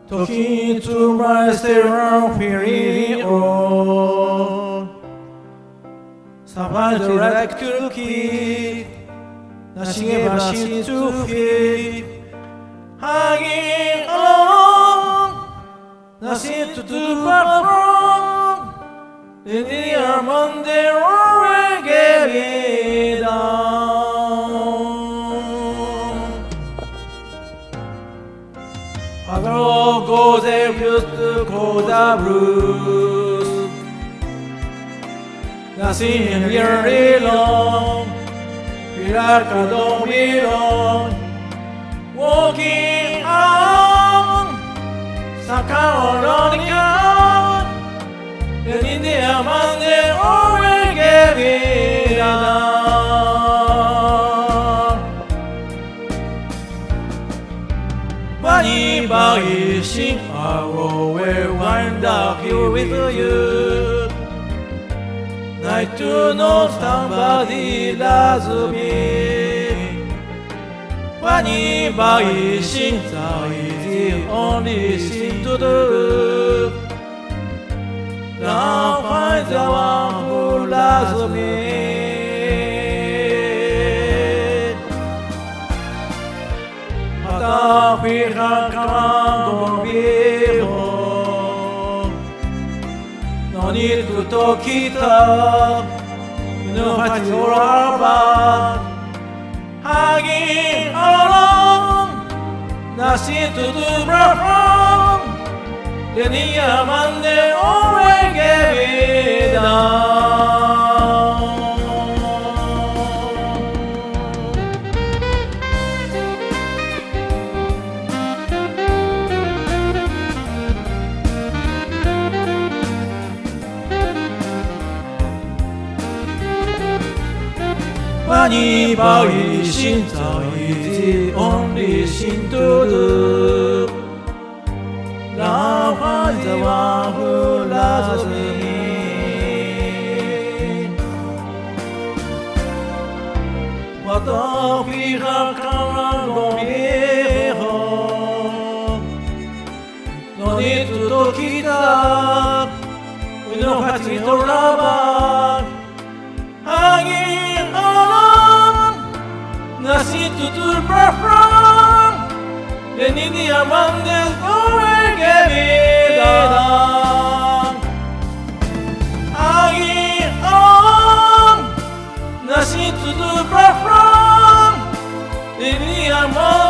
Talking to myself, feeling alone. Somebody like cookie, nothing but shit to feed. Hanging alone, nothing to do but wrong. In the arm on the road, getting down. I don't go there just to call the blues. Nothing really long, feel like I don't belong. Walking on, Sakao Ronica, and in the man they always get it down. Funny by sing, I will wind up here with you. Night to know somebody loves me. Funny by sing, that is the only thing to do. Now find the one who loves me. But we can come on, be home. No need to talk it up. You know what you're about. Hanging alone, nothing to do but wrong. Then the man they always get it down. Funny by sing, that is the only thing to do. Now find the one who loves me. But don't we have come on be home. No need to talk it up. We know what it's all about. Hanging alone, nothing to do but wrong. And in the abundance, always get it done. Hanging on, nothing to do but wrong. In the abundance.